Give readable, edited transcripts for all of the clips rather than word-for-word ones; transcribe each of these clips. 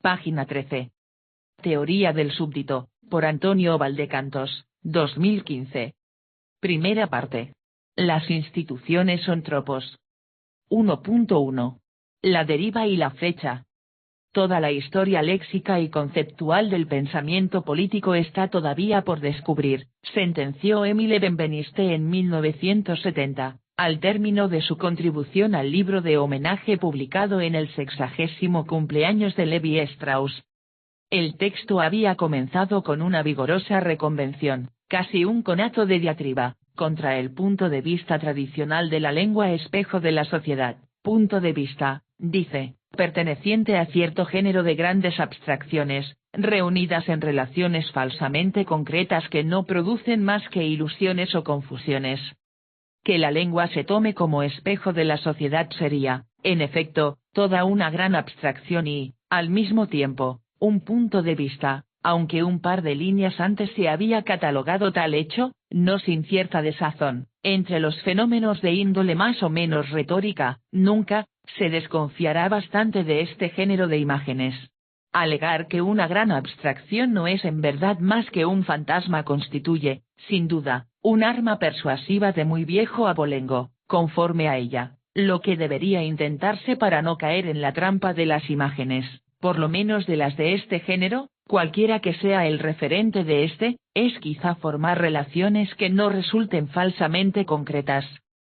Página 13. Teoría del súbdito, por Antonio Valdecantos, 2015. Primera parte. Las instituciones son tropos. 1.1. La deriva y la flecha. Toda la historia léxica y conceptual del pensamiento político está todavía por descubrir, sentenció Émile Benveniste en 1970, al término de su contribución al libro de homenaje publicado en el 60º cumpleaños de Levi Strauss. El texto había comenzado con una vigorosa reconvención, casi un conato de diatriba, contra el punto de vista tradicional de la lengua espejo de la sociedad, punto de vista, dice, perteneciente a cierto género de grandes abstracciones, reunidas en relaciones falsamente concretas que no producen más que ilusiones o confusiones. Que la lengua se tome como espejo de la sociedad sería, en efecto, toda una gran abstracción y, al mismo tiempo, un punto de vista, aunque un par de líneas antes se había catalogado tal hecho, no sin cierta desazón, entre los fenómenos de índole más o menos retórica, nunca, se desconfiará bastante de este género de imágenes. Alegar que una gran abstracción no es en verdad más que un fantasma constituye, sin duda, un arma persuasiva de muy viejo abolengo, conforme a ella, lo que debería intentarse para no caer en la trampa de las imágenes, por lo menos de las de este género, cualquiera que sea el referente de este, es quizá formar relaciones que no resulten falsamente concretas.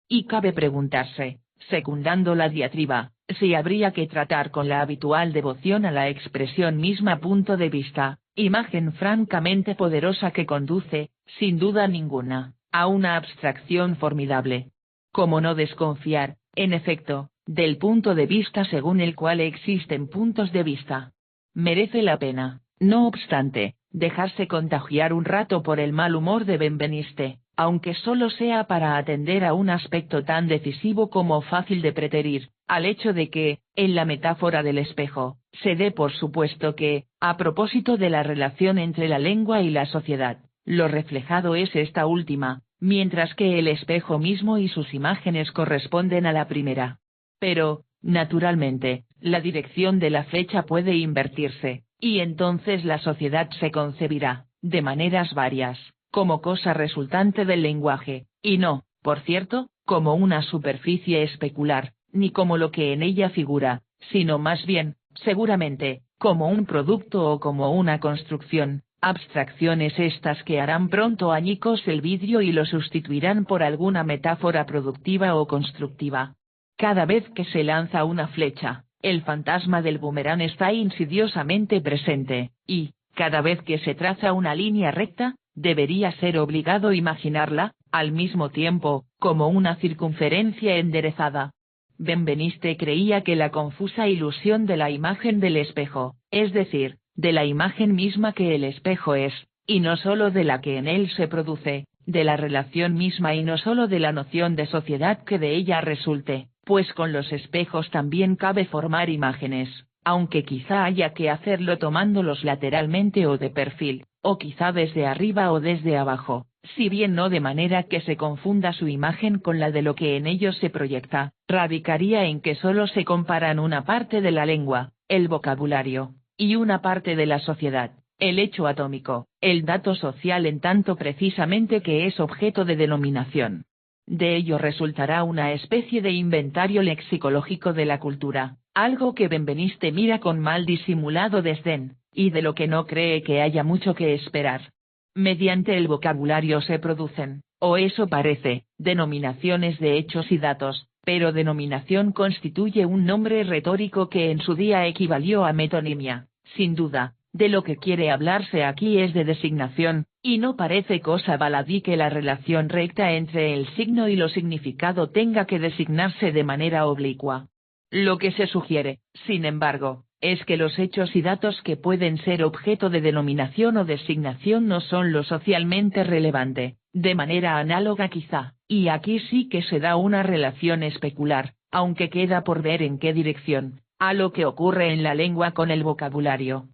Y cabe preguntarse, secundando la diatriba, si habría que tratar con la habitual devoción a la expresión misma punto de vista, imagen francamente poderosa que conduce, sin duda ninguna, a una abstracción formidable. ¿Cómo no desconfiar, en efecto, del punto de vista según el cual existen puntos de vista? Merece la pena, no obstante, dejarse contagiar un rato por el mal humor de Benveniste, aunque solo sea para atender a un aspecto tan decisivo como fácil de preterir, al hecho de que, en la metáfora del espejo, se dé por supuesto que, a propósito de la relación entre la lengua y la sociedad, lo reflejado es esta última, mientras que el espejo mismo y sus imágenes corresponden a la primera. Pero, naturalmente, la dirección de la flecha puede invertirse, y entonces la sociedad se concebirá, de maneras varias, como cosa resultante del lenguaje, y no, por cierto, como una superficie especular, ni como lo que en ella figura, sino más bien, seguramente, como un producto o como una construcción, abstracciones estas que harán pronto añicos el vidrio y lo sustituirán por alguna metáfora productiva o constructiva. Cada vez que se lanza una flecha, el fantasma del boomerang está insidiosamente presente, y, cada vez que se traza una línea recta, debería ser obligado imaginarla, al mismo tiempo, como una circunferencia enderezada. Benveniste creía que la confusa ilusión de la imagen del espejo, es decir, de la imagen misma que el espejo es, y no sólo de la que en él se produce, de la relación misma y no sólo de la noción de sociedad que de ella resulte, pues con los espejos también cabe formar imágenes, aunque quizá haya que hacerlo tomándolos lateralmente o de perfil, o quizá desde arriba o desde abajo, si bien no de manera que se confunda su imagen con la de lo que en ellos se proyecta, radicaría en que solo se comparan una parte de la lengua, el vocabulario, y una parte de la sociedad, el hecho atómico, el dato social en tanto precisamente que es objeto de denominación. De ello resultará una especie de inventario lexicológico de la cultura, algo que Benveniste mira con mal disimulado desdén, y de lo que no cree que haya mucho que esperar. Mediante el vocabulario se producen, o eso parece, denominaciones de hechos y datos, pero denominación constituye un nombre retórico que en su día equivalió a metonimia, sin duda. De lo que quiere hablarse aquí es de designación, y no parece cosa baladí que la relación recta entre el signo y lo significado tenga que designarse de manera oblicua. Lo que se sugiere, sin embargo, es que los hechos y datos que pueden ser objeto de denominación o designación no son lo socialmente relevante, de manera análoga quizá, y aquí sí que se da una relación especular, aunque queda por ver en qué dirección, a lo que ocurre en la lengua con el vocabulario.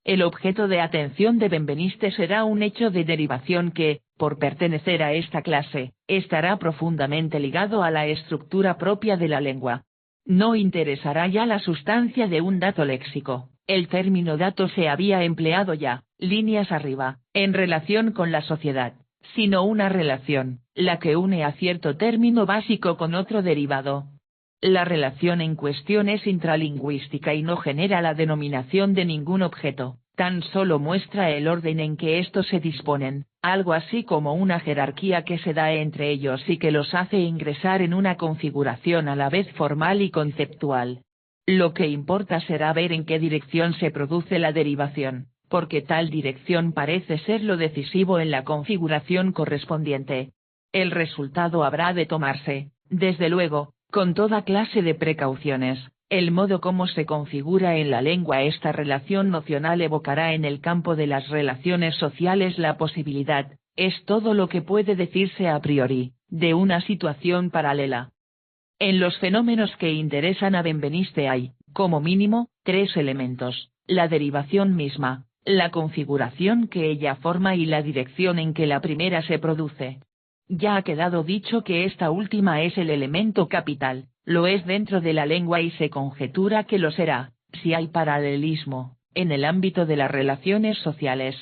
El objeto de atención de Benveniste será un hecho de derivación que, por pertenecer a esta clase, estará profundamente ligado a la estructura propia de la lengua. No interesará ya la sustancia de un dato léxico, El término dato se había empleado ya, líneas arriba, en relación con la sociedad, sino una relación, la que une a cierto término básico con otro derivado. La relación en cuestión es intralingüística y no genera la denominación de ningún objeto, tan solo muestra el orden en que estos se disponen, algo así como una jerarquía que se da entre ellos y que los hace ingresar en una configuración a la vez formal y conceptual. Lo que importa será ver en qué dirección se produce la derivación, porque tal dirección parece ser lo decisivo en la configuración correspondiente. El resultado habrá de tomarse, desde luego, con toda clase de precauciones. El modo como se configura en la lengua esta relación nocional evocará en el campo de las relaciones sociales la posibilidad, es todo lo que puede decirse a priori, de una situación paralela. En los fenómenos que interesan a Benveniste hay, como mínimo, tres elementos: la derivación misma, la configuración que ella forma y la dirección en que la primera se produce. Ya ha quedado dicho que esta última es el elemento capital, lo es dentro de la lengua y se conjetura que lo será, si hay paralelismo, en el ámbito de las relaciones sociales.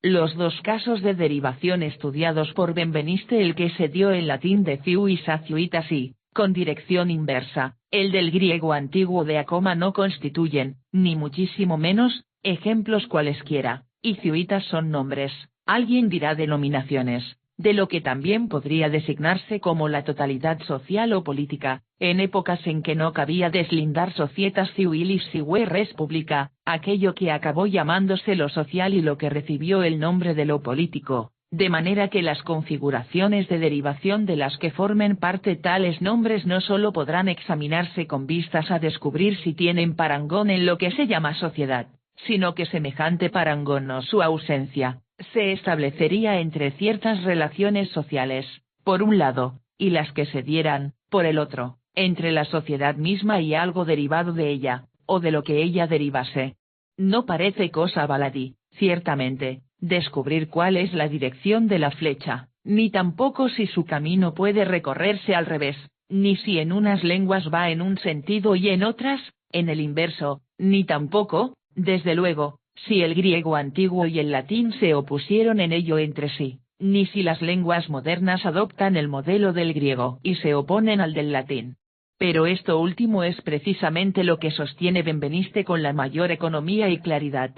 Los dos casos de derivación estudiados por Benveniste, el que se dio en latín de ciuis a ciuitas y, con dirección inversa, el del griego antiguo de acoma, no constituyen, ni muchísimo menos, ejemplos cualesquiera, y ciuitas son nombres, alguien dirá denominaciones, de lo que también podría designarse como la totalidad social o política, en épocas en que no cabía deslindar societas civilis sive res publica, aquello que acabó llamándose lo social y lo que recibió el nombre de lo político, de manera que las configuraciones de derivación de las que formen parte tales nombres no solo podrán examinarse con vistas a descubrir si tienen parangón en lo que se llama sociedad, sino que semejante parangón o su ausencia, se establecería entre ciertas relaciones sociales, por un lado, y las que se dieran, por el otro, entre la sociedad misma y algo derivado de ella, o de lo que ella derivase. No parece cosa baladí, ciertamente, descubrir cuál es la dirección de la flecha, ni tampoco si su camino puede recorrerse al revés, ni si en unas lenguas va en un sentido y en otras, en el inverso, ni tampoco, desde luego, si el griego antiguo y el latín se opusieron en ello entre sí, ni si las lenguas modernas adoptan el modelo del griego y se oponen al del latín. Pero esto último es precisamente lo que sostiene Benveniste con la mayor economía y claridad.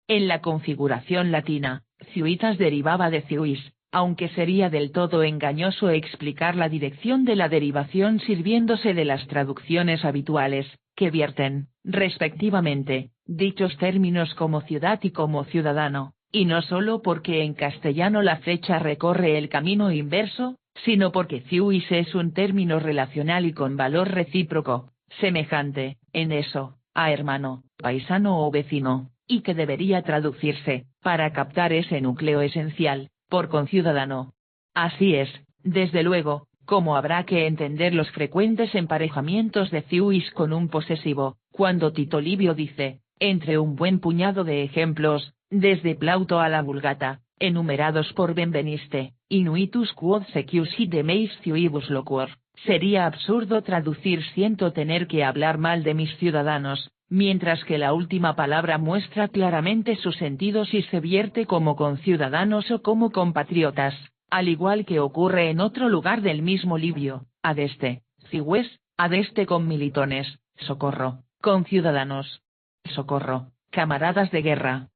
En la configuración latina, ciuitas derivaba de ciuis, aunque sería del todo engañoso explicar la dirección de la derivación sirviéndose de las traducciones habituales, que vierten, respectivamente, dichos términos como ciudad y como ciudadano, y no solo porque en castellano la flecha recorre el camino inverso, sino porque ciuis es un término relacional y con valor recíproco, semejante, en eso, a hermano, paisano o vecino, y que debería traducirse, para captar ese núcleo esencial, por conciudadano. Así es, desde luego, como habrá que entender los frecuentes emparejamientos de ciuis con un posesivo, cuando Tito Livio dice, entre un buen puñado de ejemplos, desde Plauto a la Vulgata, enumerados por Benveniste, inuitus quod sequius de meis ciuibus loquor, sería absurdo traducir siento tener que hablar mal de mis ciudadanos, mientras que la última palabra muestra claramente su sentido si se vierte como conciudadanos o como compatriotas, al igual que ocurre en otro lugar del mismo Livio, adeste, ciues, adeste con militones, socorro, conciudadanos, socorro, camaradas de guerra.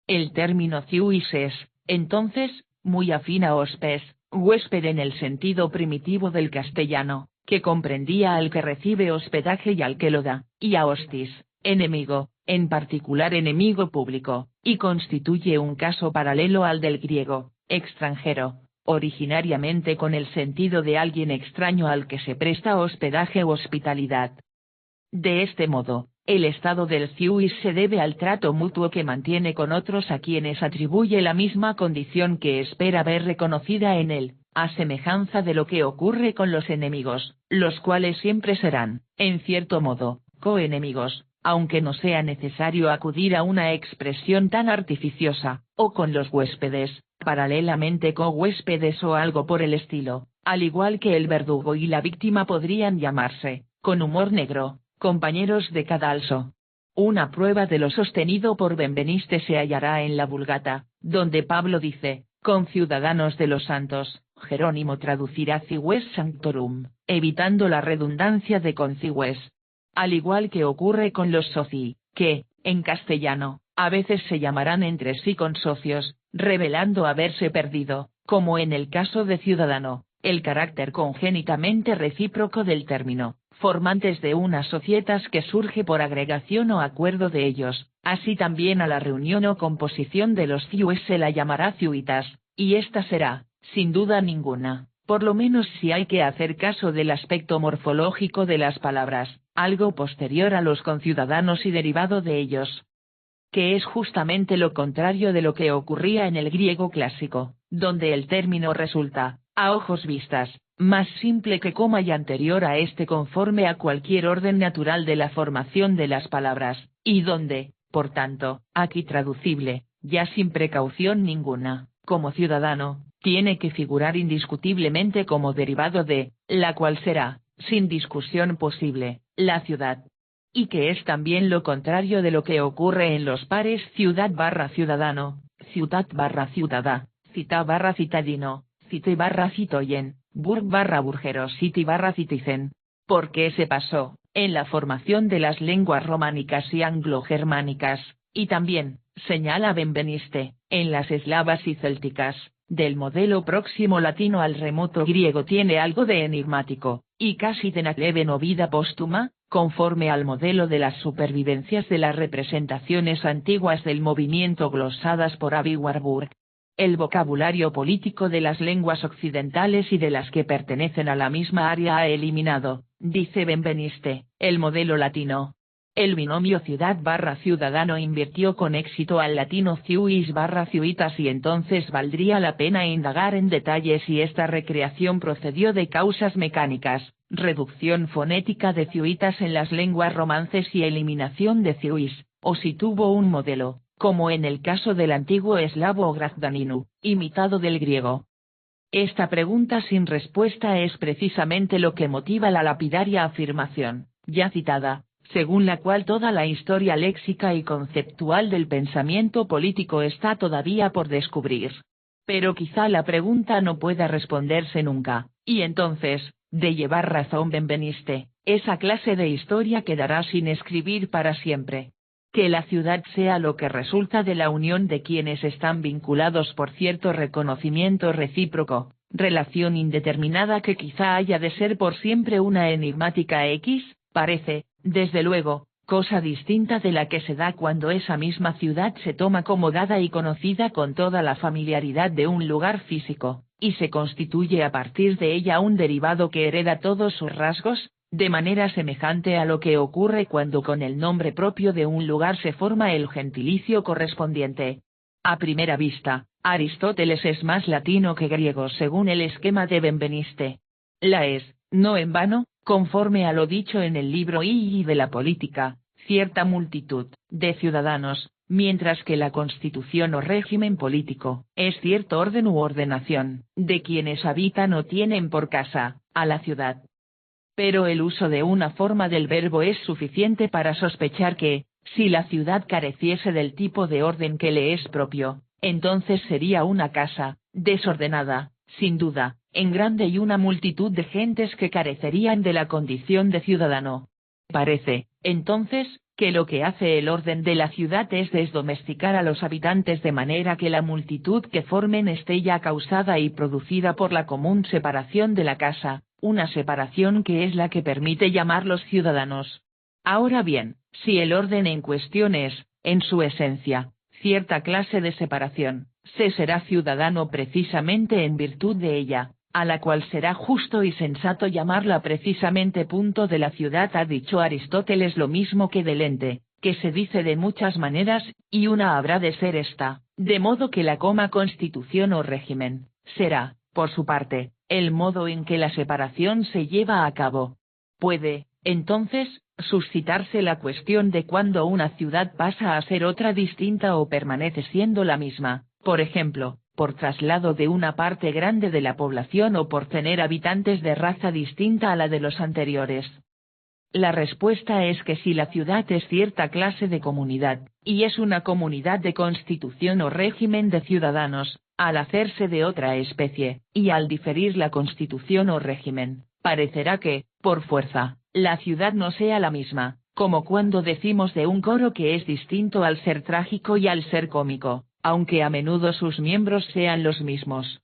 El término ciuis es, entonces, muy afín a hospes, huésped en el sentido primitivo del castellano, que comprendía al que recibe hospedaje y al que lo da, y a hostis, enemigo, en particular enemigo público, y constituye un caso paralelo al del griego, extranjero, originariamente con el sentido de alguien extraño al que se presta hospedaje u hospitalidad. De este modo, el estado del ciuis se debe al trato mutuo que mantiene con otros a quienes atribuye la misma condición que espera ver reconocida en él, a semejanza de lo que ocurre con los enemigos, los cuales siempre serán, en cierto modo, coenemigos, aunque no sea necesario acudir a una expresión tan artificiosa, o con los huéspedes, paralelamente co-huéspedes o algo por el estilo, al igual que el verdugo y la víctima podrían llamarse, con humor negro, compañeros de cadalso. Una prueba de lo sostenido por Benveniste se hallará en la Vulgata, donde Pablo dice, conciudadanos de los santos, Jerónimo traducirá cives sanctorum, evitando la redundancia de concives. Al igual que ocurre con los socii, que, en castellano, a veces se llamarán entre sí consocios, revelando haberse perdido, como en el caso de ciudadano, el carácter congénitamente recíproco del término, formantes de una societas que surge por agregación o acuerdo de ellos, así también a la reunión o composición de los ciues se la llamará ciuitas, y esta será, sin duda ninguna, por lo menos si hay que hacer caso del aspecto morfológico de las palabras, algo posterior a los conciudadanos y derivado de ellos, que es justamente lo contrario de lo que ocurría en el griego clásico, donde el término resulta, a ojos vistas, más simple que coma y anterior a este conforme a cualquier orden natural de la formación de las palabras, y donde, por tanto, aquí traducible, ya sin precaución ninguna, como ciudadano, tiene que figurar indiscutiblemente como derivado de, la cual será, sin discusión posible, la ciudad. Y que es también lo contrario de lo que ocurre en los pares ciudad/ciudadano, ciutat/ciudadá, cita/citadino, cite/citoyen, burg/burgeros city/citizen. Porque se pasó, en la formación de las lenguas románicas y anglo-germánicas, y también, señala Benveniste, en las eslavas y célticas, del modelo próximo latino al remoto griego tiene algo de enigmático, y casi de nacleve no vida póstuma, conforme al modelo de las supervivencias de las representaciones antiguas del movimiento glosadas por Aby Warburg. El vocabulario político de las lenguas occidentales y de las que pertenecen a la misma área ha eliminado, dice Benveniste, el modelo latino. El binomio ciudad/ciudadano invirtió con éxito al latino ciuis/ciuitas y entonces valdría la pena indagar en detalle si esta recreación procedió de causas mecánicas, reducción fonética de ciuitas en las lenguas romances y eliminación de ciuis, o si tuvo un modelo, como en el caso del antiguo eslavo o grazdaninu, imitado del griego. Esta pregunta sin respuesta es precisamente lo que motiva la lapidaria afirmación, ya citada, según la cual toda la historia léxica y conceptual del pensamiento político está todavía por descubrir. Pero quizá la pregunta no pueda responderse nunca, y entonces, de llevar razón Benveniste, esa clase de historia quedará sin escribir para siempre. Que la ciudad sea lo que resulta de la unión de quienes están vinculados por cierto reconocimiento recíproco, relación indeterminada que quizá haya de ser por siempre una enigmática X, parece, desde luego, cosa distinta de la que se da cuando esa misma ciudad se toma como dada y conocida con toda la familiaridad de un lugar físico, y se constituye a partir de ella un derivado que hereda todos sus rasgos, de manera semejante a lo que ocurre cuando con el nombre propio de un lugar se forma el gentilicio correspondiente. A primera vista, Aristóteles es más latino que griego según el esquema de Benveniste. La es, no en vano, conforme a lo dicho en el libro I de la política, cierta multitud de ciudadanos, mientras que la constitución o régimen político es cierto orden u ordenación de quienes habitan o tienen por casa a la ciudad. Pero el uso de una forma del verbo es suficiente para sospechar que, si la ciudad careciese del tipo de orden que le es propio, entonces sería una casa, desordenada, sin duda, en grande y una multitud de gentes que carecerían de la condición de ciudadano. Parece, entonces, que lo que hace el orden de la ciudad es desdomesticar a los habitantes de manera que la multitud que formen esté ya causada y producida por la común separación de la casa, una separación que es la que permite llamarlos ciudadanos. Ahora bien, si el orden en cuestión es, en su esencia, cierta clase de separación, se será ciudadano precisamente en virtud de ella, a la cual será justo y sensato llamarla precisamente punto de la ciudad. Ha dicho Aristóteles lo mismo que del ente, que se dice de muchas maneras, y una habrá de ser esta, de modo que la constitución o régimen, será, por su parte, el modo en que la separación se lleva a cabo. Puede, entonces, suscitarse la cuestión de cuándo una ciudad pasa a ser otra distinta o permanece siendo la misma, por ejemplo, por traslado de una parte grande de la población o por tener habitantes de raza distinta a la de los anteriores. La respuesta es que si la ciudad es cierta clase de comunidad, y es una comunidad de constitución o régimen de ciudadanos, al hacerse de otra especie, y al diferir la constitución o régimen, parecerá que, por fuerza, la ciudad no sea la misma, como cuando decimos de un coro que es distinto al ser trágico y al ser cómico, aunque a menudo sus miembros sean los mismos.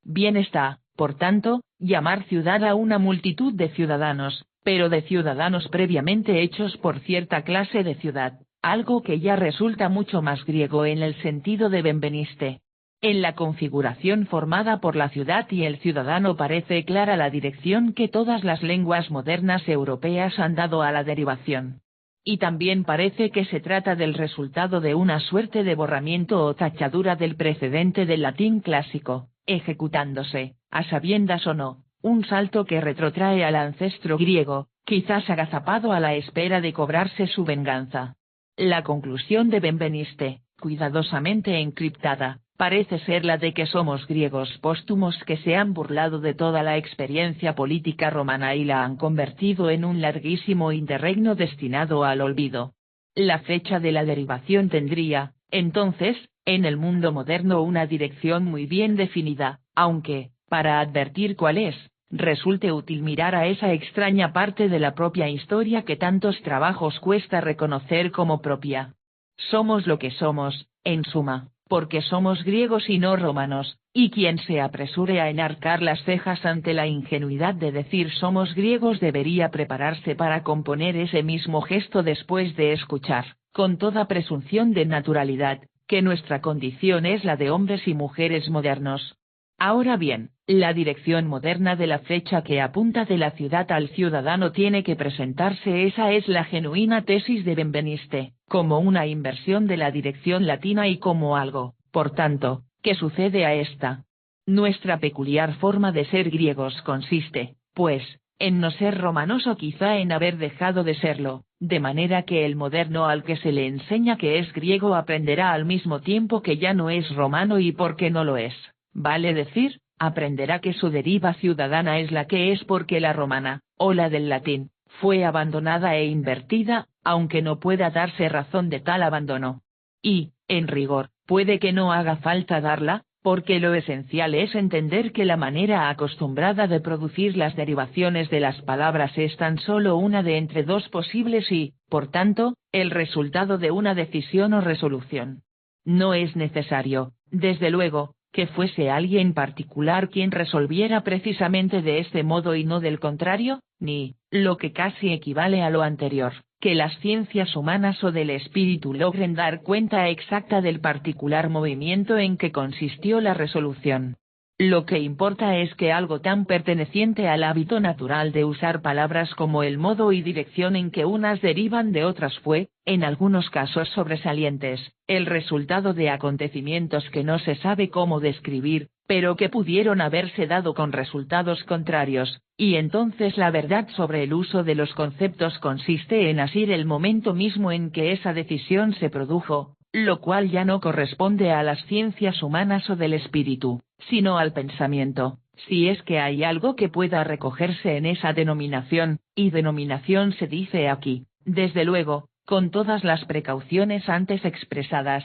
Bien está, por tanto, llamar ciudad a una multitud de ciudadanos, pero de ciudadanos previamente hechos por cierta clase de ciudad, algo que ya resulta mucho más griego en el sentido de Benveniste. En la configuración formada por la ciudad y el ciudadano parece clara la dirección que todas las lenguas modernas europeas han dado a la derivación. Y también parece que se trata del resultado de una suerte de borramiento o tachadura del precedente del latín clásico, ejecutándose, a sabiendas o no, un salto que retrotrae al ancestro griego, quizás agazapado a la espera de cobrarse su venganza. La conclusión de Benveniste, cuidadosamente encriptada, parece ser la de que somos griegos póstumos que se han burlado de toda la experiencia política romana y la han convertido en un larguísimo interregno destinado al olvido. La fecha de la derivación tendría, entonces, en el mundo moderno una dirección muy bien definida, aunque, para advertir cuál es, resulte útil mirar a esa extraña parte de la propia historia que tantos trabajos cuesta reconocer como propia. Somos lo que somos, en suma, porque somos griegos y no romanos, y quien se apresure a enarcar las cejas ante la ingenuidad de decir somos griegos debería prepararse para componer ese mismo gesto después de escuchar, con toda presunción de naturalidad, que nuestra condición es la de hombres y mujeres modernos. Ahora bien, la dirección moderna de la flecha que apunta de la ciudad al ciudadano tiene que presentarse. Esa es la genuina tesis de Benveniste, como una inversión de la dirección latina y como algo, por tanto, que sucede a esta. Nuestra peculiar forma de ser griegos consiste, pues, en no ser romanos o quizá en haber dejado de serlo, de manera que el moderno al que se le enseña que es griego aprenderá al mismo tiempo que ya no es romano y porque no lo es. Vale decir, aprenderá que su deriva ciudadana es la que es porque la romana, o la del latín, fue abandonada e invertida, aunque no pueda darse razón de tal abandono. Y, en rigor, puede que no haga falta darla, porque lo esencial es entender que la manera acostumbrada de producir las derivaciones de las palabras es tan solo una de entre dos posibles y, por tanto, el resultado de una decisión o resolución. No es necesario, desde luego, que fuese alguien particular quien resolviera precisamente de este modo y no del contrario, ni, lo que casi equivale a lo anterior, que las ciencias humanas o del espíritu logren dar cuenta exacta del particular movimiento en que consistió la resolución. Lo que importa es que algo tan perteneciente al hábito natural de usar palabras como el modo y dirección en que unas derivan de otras fue, en algunos casos sobresalientes, el resultado de acontecimientos que no se sabe cómo describir, pero que pudieron haberse dado con resultados contrarios, y entonces la verdad sobre el uso de los conceptos consiste en asir el momento mismo en que esa decisión se produjo, lo cual ya no corresponde a las ciencias humanas o del espíritu, sino al pensamiento, si es que hay algo que pueda recogerse en esa denominación, y denominación se dice aquí, desde luego, con todas las precauciones antes expresadas.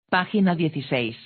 Página 16.